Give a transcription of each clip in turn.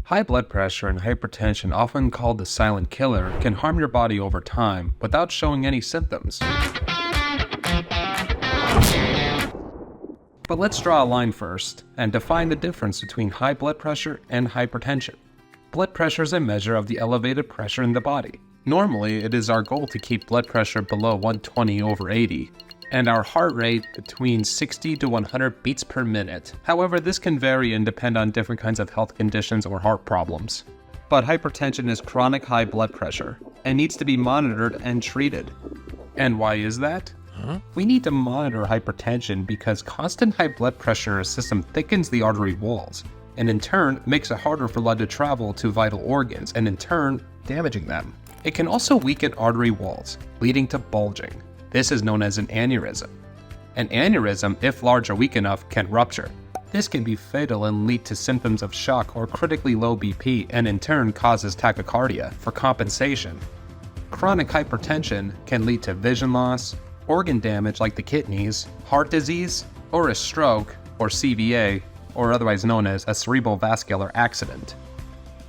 High blood pressure and hypertension, often called the silent killer, can harm your body over time without showing any symptoms. But let's draw a line first and define the difference between high blood pressure and hypertension. Blood pressure is a measure of the elevated pressure in the body. Normally, it is our goal to keep blood pressure below 120/80, and our heart rate between 60 to 100 beats per minute. However, this can vary and depend on different kinds of health conditions or heart problems. But hypertension is chronic high blood pressure and needs to be monitored and treated. And why is that? We need to monitor hypertension because constant high blood pressure in our system thickens the artery walls, and in turn makes it harder for blood to travel to vital organs, and in turn damaging them. It can also weaken artery walls, leading to bulging. This is known as an aneurysm. An aneurysm, if large or weak enough, can rupture. This can be fatal and lead to symptoms of shock or critically low BP, and in turn causes tachycardia. For compensation, chronic hypertension can lead to vision loss, organ damage like the kidneys, heart disease, or a stroke, or CVA, or otherwise known as a cerebral vascular accident.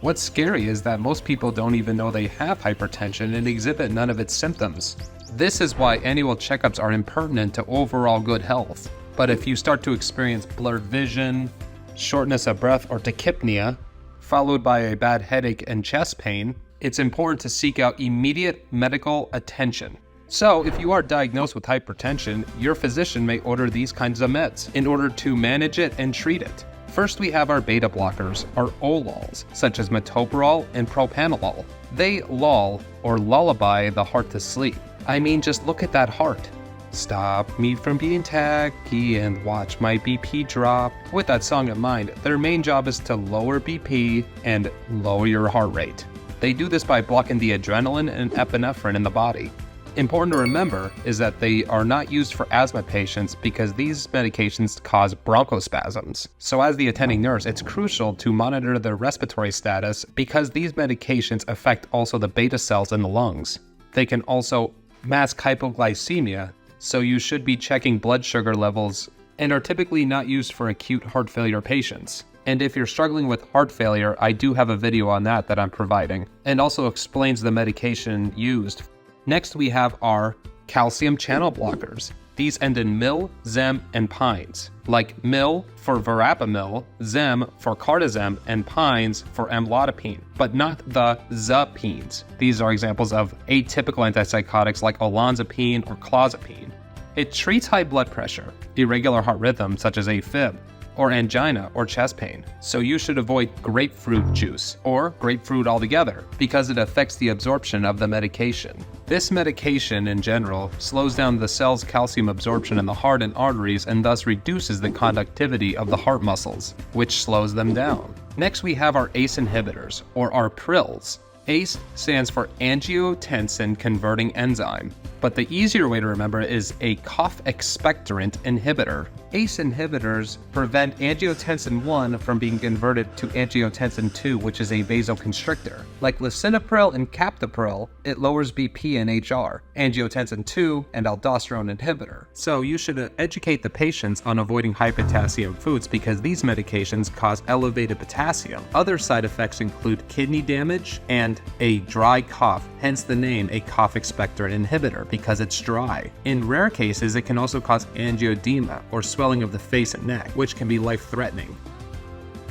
What's scary is that most people don't even know they have hypertension and exhibit none of its symptoms. This is why annual checkups are impertinent to overall good health. But if you start to experience blurred vision, shortness of breath, or tachypnea, followed by a bad headache and chest pain, it's important to seek out immediate medical attention. So, if you are diagnosed with hypertension, your physician may order these kinds of meds in order to manage it and treat it. First, we have our beta blockers, or OLOLs, such as metoprolol and propanolol. They lull or lullaby the heart to sleep. I mean, just look at that heart. Stop me from being tacky and watch my BP drop. With that song in mind, their main job is to lower BP and lower your heart rate. They do this by blocking the adrenaline and epinephrine in the body. Important to remember is that they are not used for asthma patients because these medications cause bronchospasms. So as the attending nurse, it's crucial to monitor their respiratory status because these medications affect also the beta cells in the lungs. They can also mask hypoglycemia, so you should be checking blood sugar levels and are typically not used for acute heart failure patients. And if you're struggling with heart failure, I do have a video on that I'm providing, and also explains the medication used. Next, we have our calcium channel blockers. These end in mil, zem, and pines. Like mil for verapamil, zem for cardizem, and pines for amlodipine, but not the zapines. These are examples of atypical antipsychotics like olanzapine or clozapine. It treats high blood pressure, irregular heart rhythm such as AFib, or angina or chest pain. So you should avoid grapefruit juice or grapefruit altogether because it affects the absorption of the medication. This medication in general slows down the cell's calcium absorption in the heart and arteries and thus reduces the conductivity of the heart muscles, which slows them down. Next, we have our ACE inhibitors, or our PRILs. ACE stands for angiotensin converting enzyme, but the easier way to remember is a cough expectorant inhibitor. ACE inhibitors prevent angiotensin 1 from being converted to angiotensin 2, which is a vasoconstrictor. Like lisinopril and captopril, it lowers BP and HR, angiotensin 2 and aldosterone inhibitor. So you should educate the patients on avoiding high potassium foods because these medications cause elevated potassium. Other side effects include kidney damage and a dry cough, hence the name a cough expectorant inhibitor because it's dry. In rare cases, it can also cause angioedema or swelling of the face and neck, which can be life-threatening.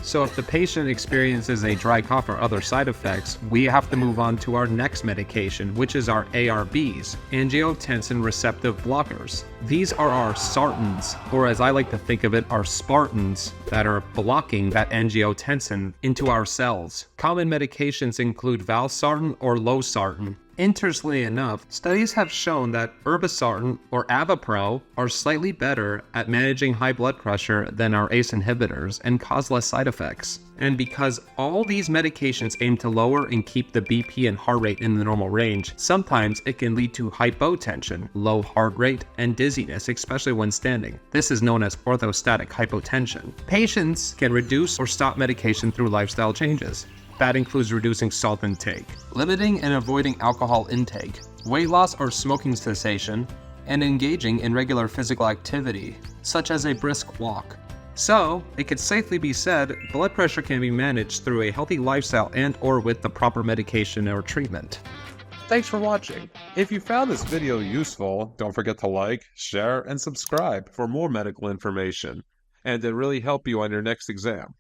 So if the patient experiences a dry cough or other side effects, we have to move on to our next medication, which is our ARBs, angiotensin receptive blockers. These are our sartans, or as I like to think of it, our Spartans that are blocking that angiotensin into our cells. Common medications include valsartan or losartan. Interestingly enough, studies have shown that irbesartan or avapro are slightly better at managing high blood pressure than our ACE inhibitors and cause less side effects. And because all these medications aim to lower and keep the BP and heart rate in the normal range, sometimes it can lead to hypotension, low heart rate, and dizziness, especially when standing. This is known as orthostatic hypotension. Patients can reduce or stop medication through lifestyle changes. That includes reducing salt intake, limiting and avoiding alcohol intake, weight loss or smoking cessation, and engaging in regular physical activity, such as a brisk walk. So, it can safely be said, blood pressure can be managed through a healthy lifestyle and/or with the proper medication or treatment. Thanks for watching. If you found this video useful, don't forget to like, share, and subscribe for more medical information, and to really help you on your next exam.